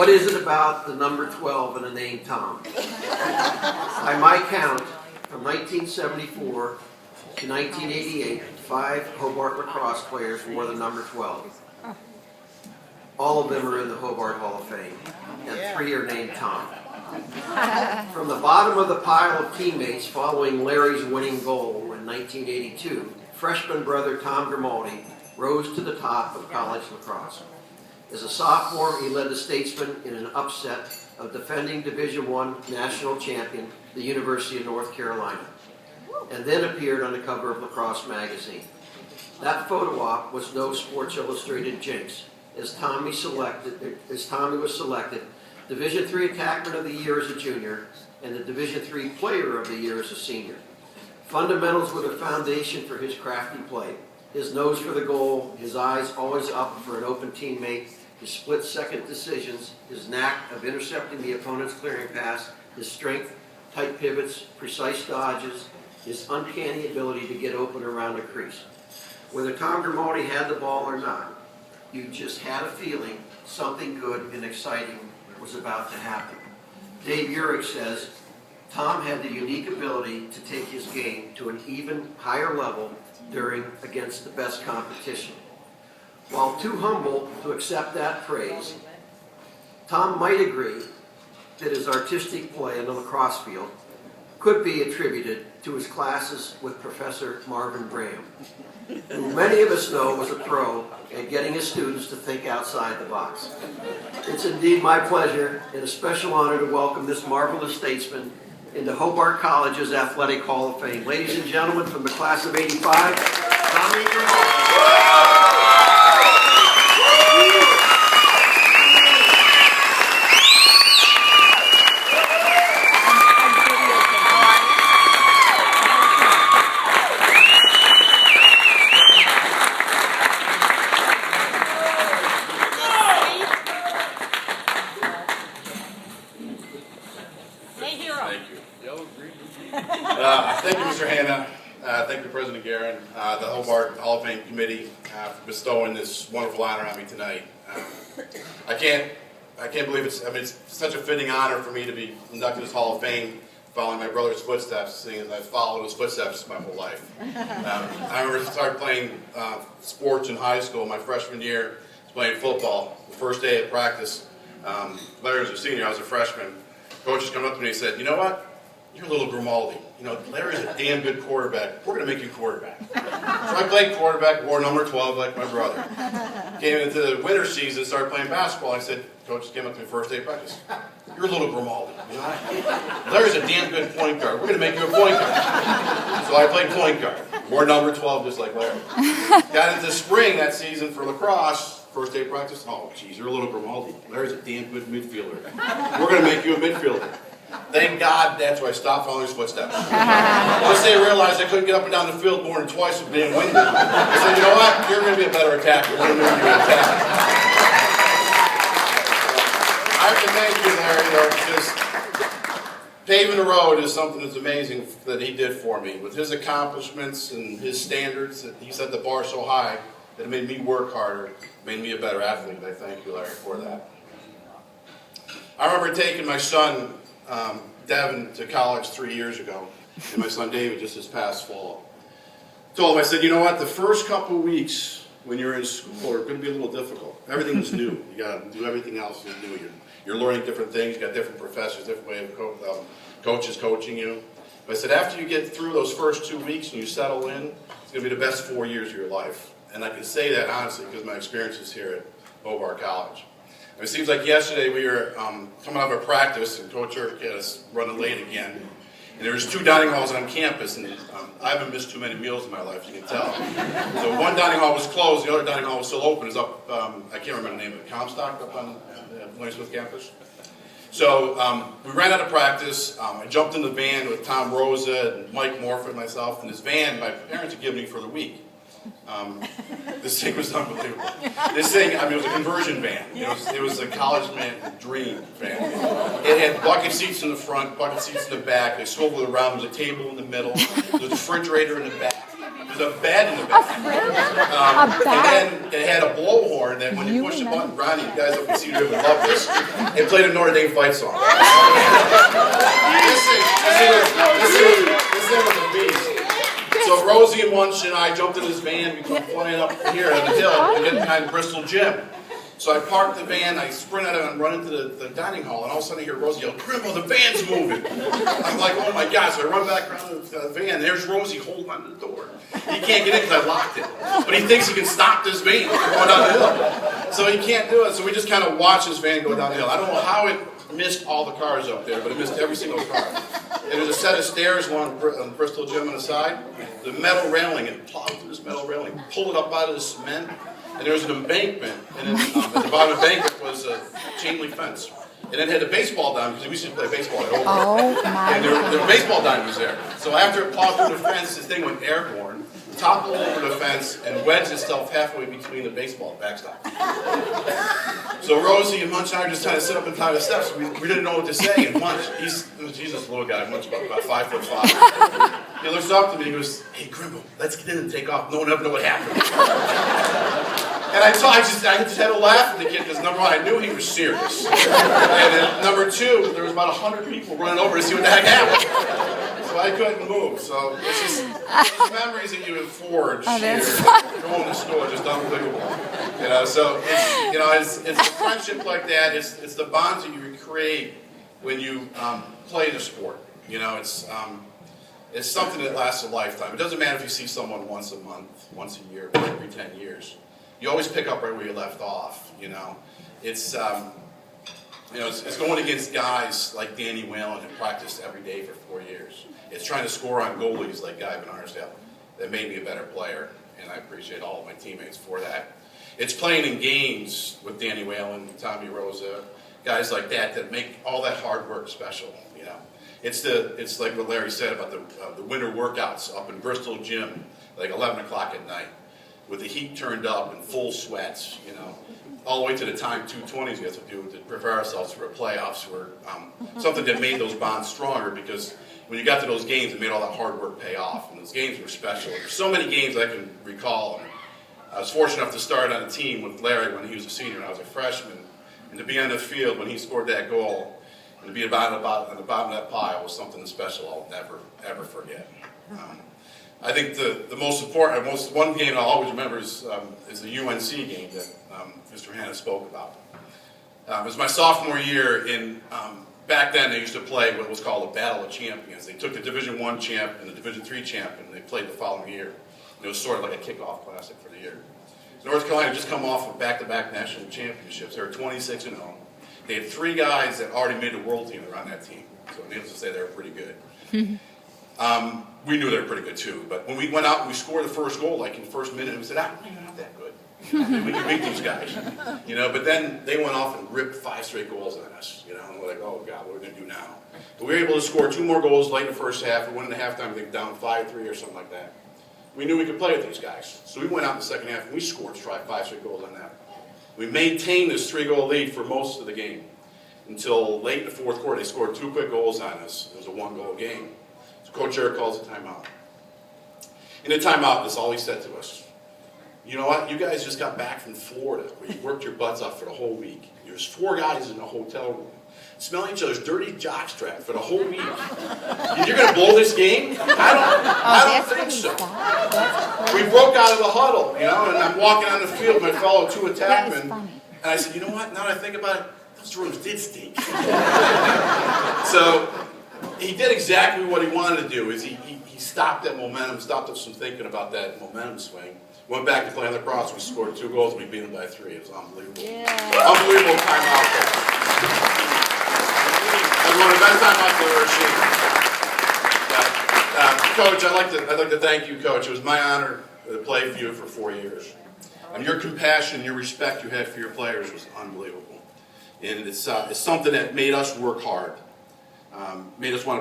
What is it about the number 12 and the name Tom? By my count, from 1974 to 1988, 5 Hobart lacrosse players wore the number 12. All of them are in the Hobart Hall of Fame, and 3 are named Tom. From the bottom of the pile of teammates following Larry's winning goal in 1982, freshman brother Tom Grimaldi rose to the top of college lacrosse. As a sophomore, he led the Statesmen in an upset of defending Division I national champion, the University of North Carolina, and then appeared on the cover of Lacrosse magazine. That photo op was no Sports Illustrated jinx, as Tommy was selected Division III Attackman of the Year as a junior and the Division III Player of the Year as a senior. Fundamentals were the foundation for his crafty play. His nose for the goal, his eyes always up for an open teammate, his split-second decisions, his knack of intercepting the opponent's clearing pass, his strength, tight pivots, precise dodges, his uncanny ability to get open around a crease. Whether Tom Grimaldi had the ball or not, you just had a feeling something good and exciting was about to happen. Dave Urich says, Tom had the unique ability to take his game to an even higher level against the best competition. While too humble to accept that praise, Tom might agree that his artistic play in the lacrosse field could be attributed to his classes with Professor Marvin Graham, who many of us know was a pro at getting his students to think outside the box. It's indeed my pleasure and a special honor to welcome this marvelous statesman into Hobart College's Athletic Hall of Fame. Ladies and gentlemen, from the class of '85, Tommy Grimaldi. Thank you, Mr. Hanna. Thank you, President Guerin, the Hobart Hall of Fame Committee for bestowing this wonderful honor on me tonight. I can't believe it's such a fitting honor for me to be inducted to this Hall of Fame, following my brother's footsteps, seeing as I've followed his footsteps my whole life. I remember started playing sports in high school. My freshman year, I was playing football. The first day of practice, Larry was a senior, I was a freshman. Coach just come up to me and said, "You know what? You're a little Grimaldi. You know, Larry's a damn good quarterback. We're going to make you quarterback." So I played quarterback, wore number 12 like my brother. Came into the winter season, started playing basketball. I said, Coach came up to me first day of practice. "You're a little Grimaldi. You know? Larry's a damn good point guard. We're going to make you a point guard." So I played point guard, wore number 12 just like Larry. Got into spring that season for lacrosse. First day of practice, "Oh, geez, you're a little Grimaldi. Larry's a damn good midfielder. We're going to make you a midfielder." Thank God that's why I stopped following his footsteps. Once they realized I couldn't get up and down the field more than twice with being winded, I said, "You know what? You're going to be a better attacker. We're going to make you an attacker." I have to thank you, Larry, though, because paving the road is something that's amazing that he did for me. With his accomplishments and his standards, that he set the bar so high that it made me work harder, made me a better athlete. I thank you, Larry, for that. I remember taking my son, Devin, to college 3 years ago, and my son David just this past fall. Told him, I said, "You know what, the first couple of weeks when you're in school are going to be a little difficult. Everything's new. You got to do everything else is new. You're learning different things. You got different professors, different way of coaches coaching you. But I said, after you get through those first 2 weeks and you settle in, it's going to be the best 4 years of your life." And I can say that honestly because of my experiences here at Hobart College. It seems like yesterday we were coming out of a practice, and Coach Urk had us running late again. And there was 2 dining halls on campus, and I haven't missed too many meals in my life, you can tell. So one dining hall was closed, the other dining hall was still open. It's up, I can't remember the name of it, Comstock, up on William Smith campus. So we ran out of practice. I jumped in the van with Tom Rosa and Mike Morford and myself, and this van my parents had given me for the week. This thing was unbelievable. This thing, I mean, it was a conversion van. It was a college man dream van. It had bucket seats in the front, bucket seats in the back. They swiveled around. There was a table in the middle. There was a refrigerator in the back. There's a bed in the back. And then it had a blowhorn that when you push the button, Ronnie, you guys up in Cedar would love this. It played a Notre Dame fight song. This thing was a beast. So Rosie and Munch and I jumped in this van. We come flying up here on the hill to get behind the Bristol gym. So I parked the van, I sprint out and run into the dining hall, and all of a sudden I hear Rosie yell, "Grimble, the van's moving!" I'm like, oh my God. So I run back around the van, and there's Rosie holding onto the door. He can't get in because I locked it. But he thinks he can stop this van from going down the hill. So he can't do it, so we just kind of watch this van go down the hill. I don't know how it missed all the cars up there, but it missed every single car. And there's a set of stairs along the Bristol gym on the side. The metal railing, it plowed through this metal railing, pulled it up out of the cement. And there was an embankment, and then, at the bottom of the embankment was a chain link fence. And it had a baseball diamond, because we used to play baseball at Oakland. Oh my And the baseball diamond was there. So after it plowed through the fence, this thing went airborne, toppled over the fence, and wedged itself halfway between the baseball backstop. So Rosie and Munch and I were just trying to sit up and tie the steps. We didn't know what to say. And Munch, he's this little guy, Munch about 5'5". He looks up to me and he goes, "Hey, Grimble, let's get in and take off. No one ever know what happened." And I just had to laugh at the kid because number one, I knew he was serious. And then number two, there was about 100 people running over to see what the heck happened. So I couldn't move. So it's just these memories that you have forged here, going to school, are just unbelievable. You know, so it's a friendship like that. It's the bonds that you create when you play the sport. You know, it's something that lasts a lifetime. It doesn't matter if you see someone once a month, once a year, every 10 years. You always pick up right where you left off. You know, it's going against guys like Danny Whalen who practiced every day for 4 years. It's trying to score on goalies like Guy Van Arsdale that made me a better player, and I appreciate all of my teammates for that. It's playing in games with Danny Whalen, Tommy Rosa, guys like that make all that hard work special. You know, it's like what Larry said about the winter workouts up in Bristol gym, like 11 o'clock at night, with the heat turned up and full sweats, you know, all the way to the time 220s we have to do to prepare ourselves for the playoffs, were something that made those bonds stronger, because when you got to those games, it made all that hard work pay off, and those games were special. There's so many games I can recall. I was fortunate enough to start on a team with Larry when he was a senior and I was a freshman, and to be on the field when he scored that goal, and to be on the bottom of that pile was something special I'll never, ever forget. I think the most important, one game I'll always remember is the UNC game that Mr. Hanna spoke about. It was my sophomore year, and back then they used to play what was called a Battle of Champions. They took the Division I champ and the Division III champ, and they played the following year. And it was sort of like a kickoff classic for the year. North Carolina had just come off of back-to-back national championships. They were 26-0. They had 3 guys that already made the world team that were on that team. So needless to say, they were pretty good. We knew they were pretty good too, but when we went out and we scored the first goal, like in the first minute, we said, we're not that good. We can beat these guys. You know, but then they went off and ripped 5 straight goals on us. You know, and we're like, oh God, what are we going to do now? But we were able to score 2 more goals late in the first half. We went into halftime, I think down 5-3 or something like that. We knew we could play with these guys. So we went out in the second half and we scored 5 straight goals on that. We maintained this 3-goal lead for most of the game until late in the fourth quarter. They scored 2 quick goals on us. It was a 1-goal game. Coach Eric calls a timeout. In the timeout, that's all he said to us. You know what? You guys just got back from Florida, where you worked your butts off for the whole week. There's 4 guys in a hotel room, smelling each other's dirty jockstrap for the whole week. You're going to blow this game? I don't think so. We broke out of the huddle, you know, and I'm walking on the field, my fellow 2 attackmen, and I said, you know what? Now that I think about it, those rooms did stink. So he did exactly what he wanted to do. Is he stopped that momentum, stopped us from thinking about that momentum swing. Went back to playing lacrosse. We scored 2 goals. We beat them by 3. It was unbelievable. Yeah. Unbelievable timeout. That was one of the best timeouts I've ever seen. Coach, I'd like to thank you, Coach. It was my honor to play for you for 4 years. And your compassion, your respect you had for your players was unbelievable. And it's something that made us work hard. Made us want to